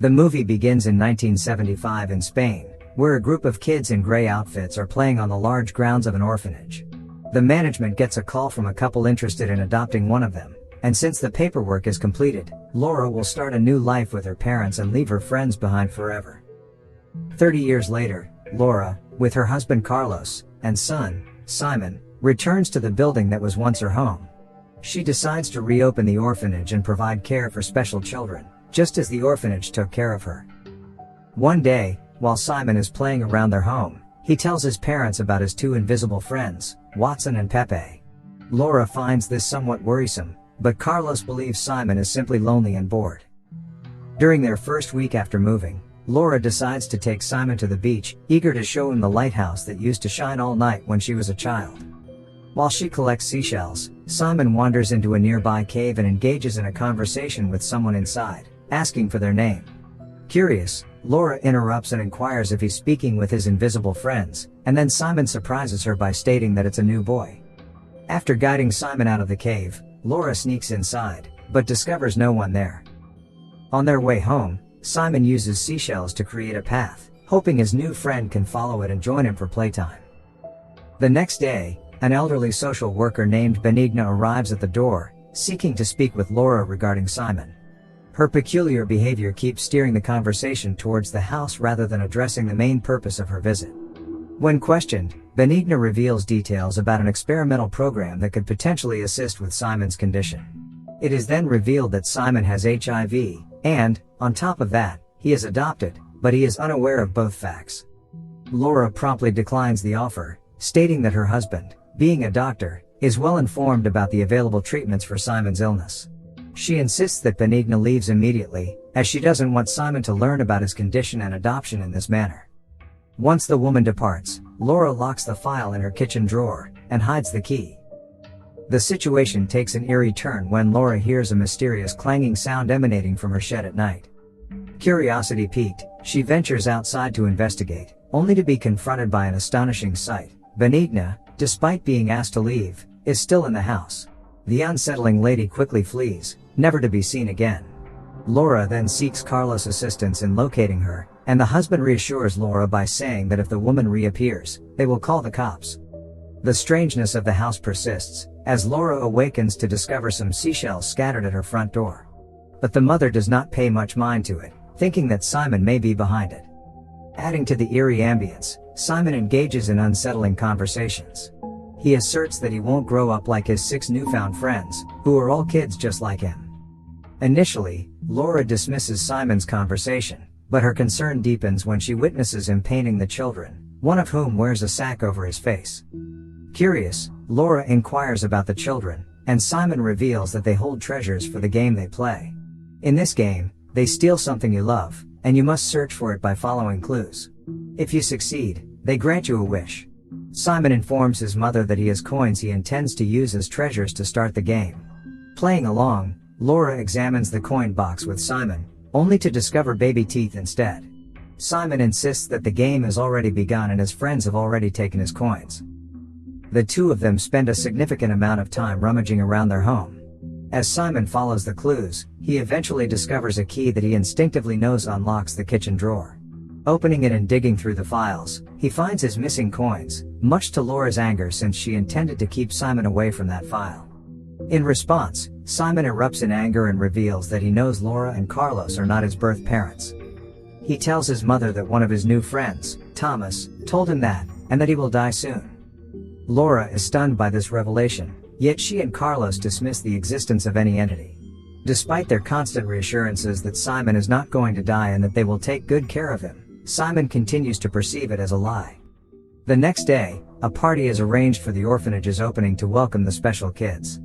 The movie begins in 1975 in Spain, where a group of kids in gray outfits are playing on the large grounds of an orphanage. The management gets a call from a couple interested in adopting one of them, and since the paperwork is completed, Laura will start a new life with her parents and leave her friends behind forever. 30 years later, Laura, with her husband Carlos, and son, Simon, returns to the building that was once her home. She decides to reopen the orphanage and provide care for special children, just as the orphanage took care of her. One day, while Simon is playing around their home, he tells his parents about his two invisible friends, Watson and Pepe. Laura finds this somewhat worrisome, but Carlos believes Simon is simply lonely and bored. During their first week after moving, Laura decides to take Simon to the beach, eager to show him the lighthouse that used to shine all night when she was a child. While she collects seashells, Simon wanders into a nearby cave and engages in a conversation with someone inside, asking for their name. Curious, Laura interrupts and inquires if he's speaking with his invisible friends, and then Simon surprises her by stating that it's a new boy. After guiding Simon out of the cave, Laura sneaks inside, but discovers no one there. On their way home, Simon uses seashells to create a path, hoping his new friend can follow it and join him for playtime. The next day, an elderly social worker named Benigna arrives at the door, seeking to speak with Laura regarding Simon. Her peculiar behavior keeps steering the conversation towards the house rather than addressing the main purpose of her visit. When questioned, Benigna reveals details about an experimental program that could potentially assist with Simon's condition. It is then revealed that Simon has HIV, and, on top of that, he is adopted, but he is unaware of both facts. Laura promptly declines the offer, stating that her husband, being a doctor, is well informed about the available treatments for Simon's illness. She insists that Benigna leaves immediately, as she doesn't want Simon to learn about his condition and adoption in this manner. Once the woman departs, Laura locks the file in her kitchen drawer, and hides the key. The situation takes an eerie turn when Laura hears a mysterious clanging sound emanating from her shed at night. Curiosity piqued, she ventures outside to investigate, only to be confronted by an astonishing sight. Benigna, despite being asked to leave, is still in the house. The unsettling lady quickly flees, never to be seen again. Laura then seeks Carlos' assistance in locating her, and the husband reassures Laura by saying that if the woman reappears, they will call the cops. The strangeness of the house persists, as Laura awakens to discover some seashells scattered at her front door. But the mother does not pay much mind to it, thinking that Simon may be behind it. Adding to the eerie ambience, Simon engages in unsettling conversations. He asserts that he won't grow up like his 6 newfound friends, who are all kids just like him. Initially, Laura dismisses Simon's conversation, but her concern deepens when she witnesses him painting the children, one of whom wears a sack over his face. Curious, Laura inquires about the children, and Simon reveals that they hold treasures for the game they play. In this game, they steal something you love, and you must search for it by following clues. If you succeed, they grant you a wish. Simon informs his mother that he has coins he intends to use as treasures to start the game. Playing along, Laura examines the coin box with Simon, only to discover baby teeth instead. Simon insists that the game has already begun and his friends have already taken his coins. The two of them spend a significant amount of time rummaging around their home. As Simon follows the clues, he eventually discovers a key that he instinctively knows unlocks the kitchen drawer. Opening it and digging through the files, he finds his missing coins, much to Laura's anger since she intended to keep Simon away from that file. In response, Simon erupts in anger and reveals that he knows Laura and Carlos are not his birth parents. He tells his mother that one of his new friends, Thomas, told him that, and that he will die soon. Laura is stunned by this revelation, yet she and Carlos dismiss the existence of any entity. Despite their constant reassurances that Simon is not going to die and that they will take good care of him, Simon continues to perceive it as a lie. The next day, a party is arranged for the orphanage's opening to welcome the special kids.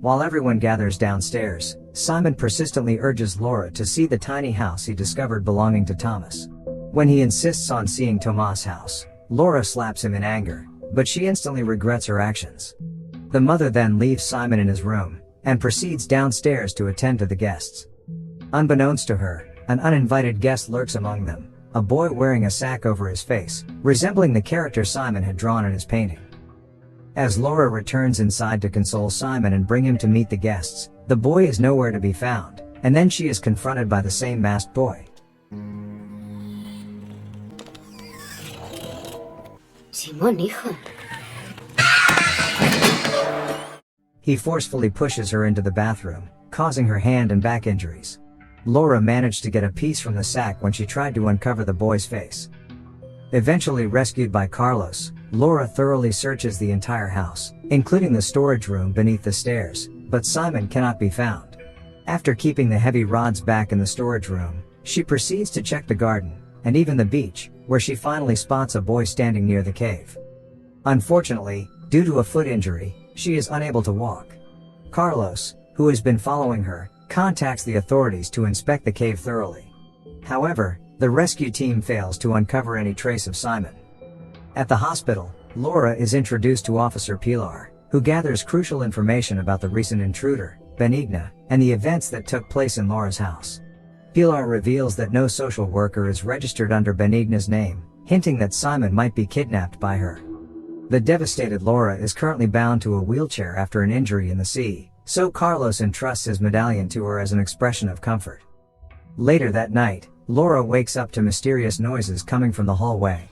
While everyone gathers downstairs, Simon persistently urges Laura to see the tiny house he discovered belonging to Thomas. When he insists on seeing Tomas' house, Laura slaps him in anger, but she instantly regrets her actions. The mother then leaves Simon in his room, and proceeds downstairs to attend to the guests. Unbeknownst to her, an uninvited guest lurks among them, a boy wearing a sack over his face, resembling the character Simon had drawn in his painting. As Laura returns inside to console Simon and bring him to meet the guests, the boy is nowhere to be found, and then she is confronted by the same masked boy. Simón, hijo. He forcefully pushes her into the bathroom, causing her hand and back injuries. Laura managed to get a piece from the sack when she tried to uncover the boy's face. Eventually rescued by Carlos, Laura thoroughly searches the entire house, including the storage room beneath the stairs, but Simon cannot be found. After keeping the heavy rods back in the storage room, she proceeds to check the garden, and even the beach, where she finally spots a boy standing near the cave. Unfortunately, due to a foot injury, she is unable to walk. Carlos, who has been following her, contacts the authorities to inspect the cave thoroughly. However, the rescue team fails to uncover any trace of Simon. At the hospital, Laura is introduced to Officer Pilar, who gathers crucial information about the recent intruder, Benigna, and the events that took place in Laura's house. Pilar reveals that no social worker is registered under Benigna's name, hinting that Simon might be kidnapped by her. The devastated Laura is currently bound to a wheelchair after an injury in the sea, so Carlos entrusts his medallion to her as an expression of comfort. Later that night, Laura wakes up to mysterious noises coming from the hallway.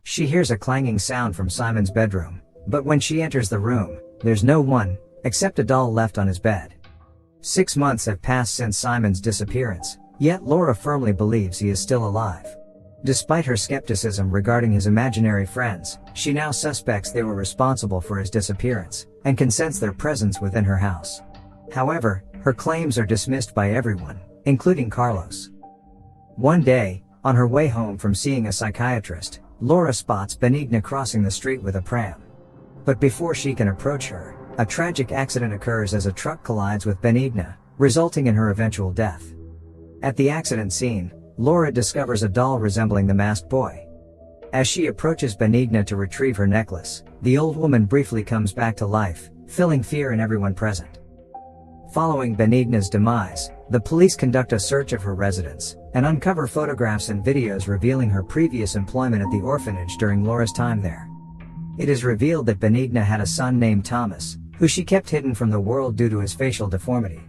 She hears a clanging sound from Simon's bedroom, but when she enters the room, there's no one, except a doll left on his bed. 6 months have passed since Simon's disappearance, yet Laura firmly believes he is still alive. Despite her skepticism regarding his imaginary friends, she now suspects they were responsible for his disappearance, and can sense their presence within her house. However, her claims are dismissed by everyone, including Carlos. One day, on her way home from seeing a psychiatrist, Laura spots Benigna crossing the street with a pram. But before she can approach her, a tragic accident occurs as a truck collides with Benigna, resulting in her eventual death. At the accident scene, Laura discovers a doll resembling the masked boy. As she approaches Benigna to retrieve her necklace, the old woman briefly comes back to life, filling fear in everyone present. Following Benigna's demise, the police conduct a search of her residence, and uncover photographs and videos revealing her previous employment at the orphanage during Laura's time there. It is revealed that Benigna had a son named Thomas, who she kept hidden from the world due to his facial deformity.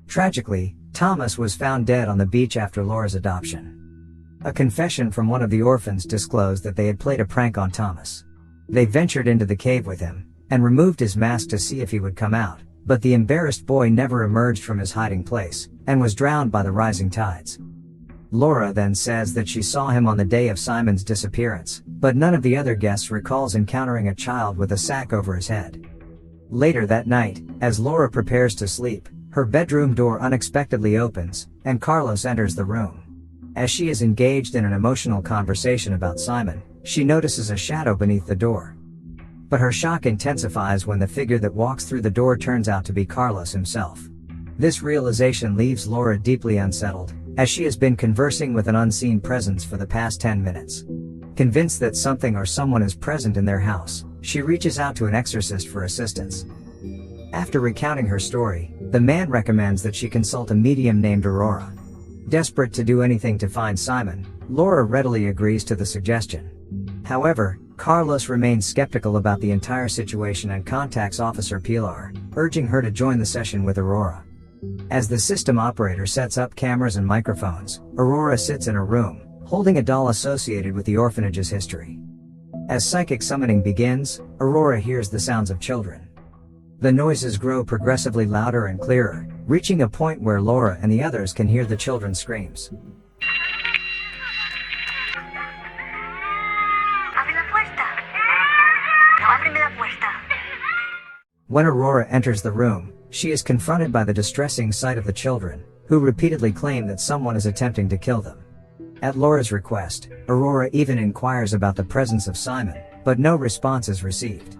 Tragically, Thomas was found dead on the beach after Laura's adoption. A confession from one of the orphans disclosed that they had played a prank on Thomas. They ventured into the cave with him, and removed his mask to see if he would come out, but the embarrassed boy never emerged from his hiding place, and was drowned by the rising tides. Laura then says that she saw him on the day of Simon's disappearance, but none of the other guests recalls encountering a child with a sack over his head. Later that night, as Laura prepares to sleep, her bedroom door unexpectedly opens, and Carlos enters the room. As she is engaged in an emotional conversation about Simon, she notices a shadow beneath the door. But her shock intensifies when the figure that walks through the door turns out to be Carlos himself. This realization leaves Laura deeply unsettled, as she has been conversing with an unseen presence for the past 10 minutes. Convinced that something or someone is present in their house, she reaches out to an exorcist for assistance. After recounting her story, the man recommends that she consult a medium named Aurora. Desperate to do anything to find Simon, Laura readily agrees to the suggestion. However, Carlos remains skeptical about the entire situation and contacts Officer Pilar, urging her to join the session with Aurora. As the system operator sets up cameras and microphones, Aurora sits in a room, holding a doll associated with the orphanage's history. As psychic summoning begins, Aurora hears the sounds of children. The noises grow progressively louder and clearer, reaching a point where Laura and the others can hear the children's screams. When Aurora enters the room, she is confronted by the distressing sight of the children, who repeatedly claim that someone is attempting to kill them. At Laura's request, Aurora even inquires about the presence of Simon, but no response is received.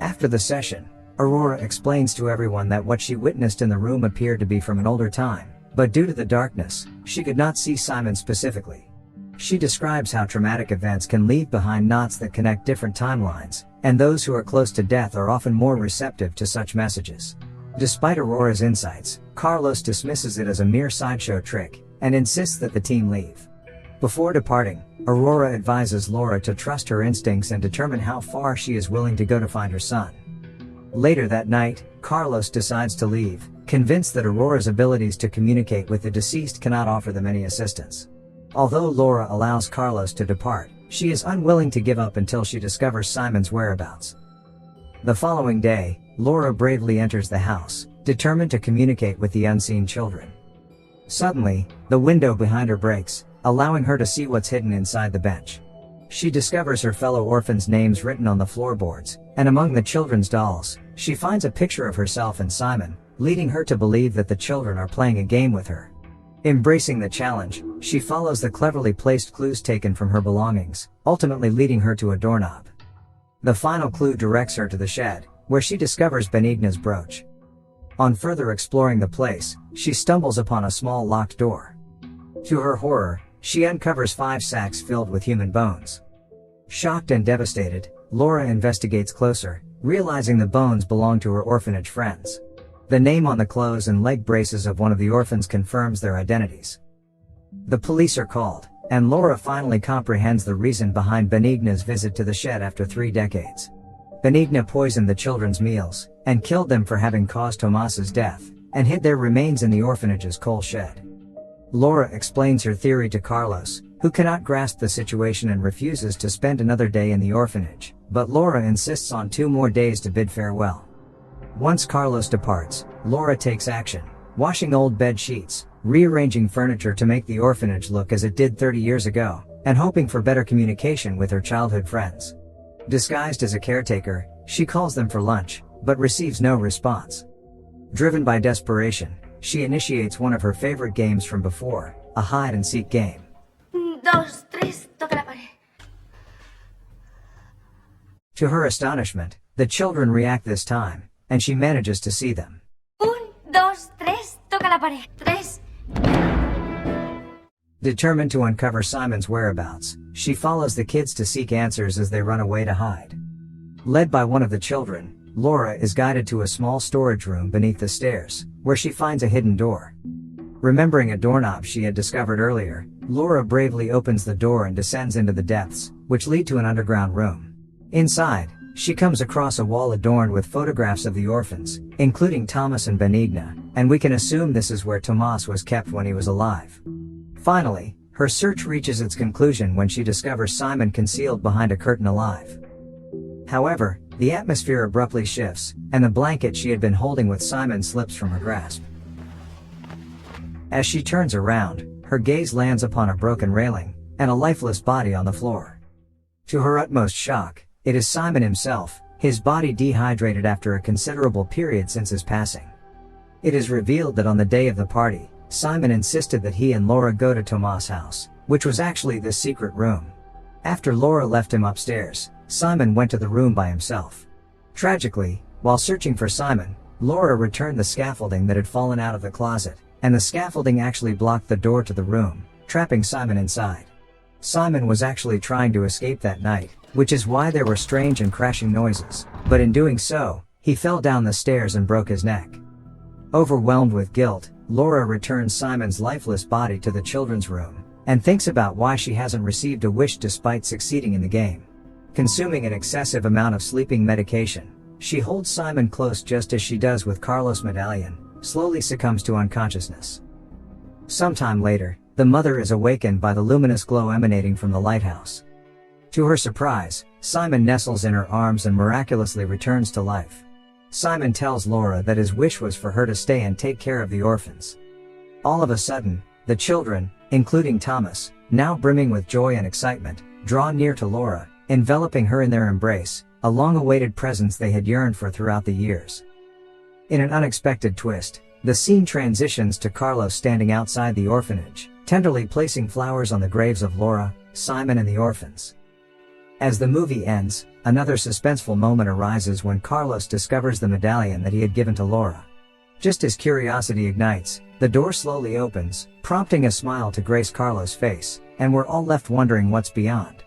After the session, Aurora explains to everyone that what she witnessed in the room appeared to be from an older time, but due to the darkness, she could not see Simon specifically. She describes how traumatic events can leave behind knots that connect different timelines, and those who are close to death are often more receptive to such messages. Despite Aurora's insights, Carlos dismisses it as a mere sideshow trick, and insists that the team leave. Before departing, Aurora advises Laura to trust her instincts and determine how far she is willing to go to find her son. Later that night, Carlos decides to leave, convinced that Aurora's abilities to communicate with the deceased cannot offer them any assistance. Although Laura allows Carlos to depart, she is unwilling to give up until she discovers Simon's whereabouts. The following day, Laura bravely enters the house, determined to communicate with the unseen children. Suddenly, the window behind her breaks, allowing her to see what's hidden inside the bench. She discovers her fellow orphans' names written on the floorboards, and among the children's dolls, she finds a picture of herself and Simon, leading her to believe that the children are playing a game with her. Embracing the challenge, she follows the cleverly placed clues taken from her belongings, ultimately leading her to a doorknob. The final clue directs her to the shed, where she discovers Benigna's brooch. On further exploring the place, she stumbles upon a small locked door. To her horror, she uncovers 5 sacks filled with human bones. Shocked and devastated, Laura investigates closer, realizing the bones belong to her orphanage friends. The name on the clothes and leg braces of one of the orphans confirms their identities. The police are called, and Laura finally comprehends the reason behind Benigna's visit to the shed after 3 decades. Benigna poisoned the children's meals, and killed them for having caused Tomas's death, and hid their remains in the orphanage's coal shed. Laura explains her theory to Carlos, who cannot grasp the situation and refuses to spend another day in the orphanage, but Laura insists on 2 more days to bid farewell. Once Carlos departs, Laura takes action, washing old bed sheets, rearranging furniture to make the orphanage look as it did 30 years ago, and hoping for better communication with her childhood friends. Disguised as a caretaker, she calls them for lunch, but receives no response. Driven by desperation, she initiates one of her favorite games from before, a hide-and-seek game. 1, 2, 3, toca la pared. To her astonishment, the children react this time, and she manages to see them. 1, 2, 3, toca la pared. 3. Determined to uncover Simon's whereabouts, she follows the kids to seek answers as they run away to hide. Led by one of the children, Laura is guided to a small storage room beneath the stairs, where she finds a hidden door. Remembering a doorknob she had discovered earlier, Laura bravely opens the door and descends into the depths, which lead to an underground room. Inside, she comes across a wall adorned with photographs of the orphans, including Thomas and Benigna, and we can assume this is where Tomas was kept when he was alive. Finally, her search reaches its conclusion when she discovers Simon concealed behind a curtain alive. However, the atmosphere abruptly shifts, and the blanket she had been holding with Simon slips from her grasp. As she turns around, her gaze lands upon a broken railing, and a lifeless body on the floor. To her utmost shock, it is Simon himself, his body dehydrated after a considerable period since his passing. It is revealed that on the day of the party, Simon insisted that he and Laura go to Tomas' house, which was actually this secret room. After Laura left him upstairs, Simon went to the room by himself. Tragically, while searching for Simon, Laura returned the scaffolding that had fallen out of the closet, and the scaffolding actually blocked the door to the room, trapping Simon inside. Simon was actually trying to escape that night, which is why there were strange and crashing noises, but in doing so, he fell down the stairs and broke his neck. Overwhelmed with guilt, Laura returns Simon's lifeless body to the children's room, and thinks about why she hasn't received a wish despite succeeding in the game. Consuming an excessive amount of sleeping medication, she holds Simon close just as she does with Carlos' medallion, slowly succumbs to unconsciousness. Sometime later, the mother is awakened by the luminous glow emanating from the lighthouse. To her surprise, Simon nestles in her arms and miraculously returns to life. Simon tells Laura that his wish was for her to stay and take care of the orphans. All of a sudden, the children, including Thomas, now brimming with joy and excitement, draw near to Laura, enveloping her in their embrace, a long-awaited presence they had yearned for throughout the years. In an unexpected twist, the scene transitions to Carlos standing outside the orphanage, tenderly placing flowers on the graves of Laura, Simon and the orphans. As the movie ends, another suspenseful moment arises when Carlos discovers the medallion that he had given to Laura. Just as curiosity ignites, the door slowly opens, prompting a smile to grace Carlos' face, and we're all left wondering what's beyond.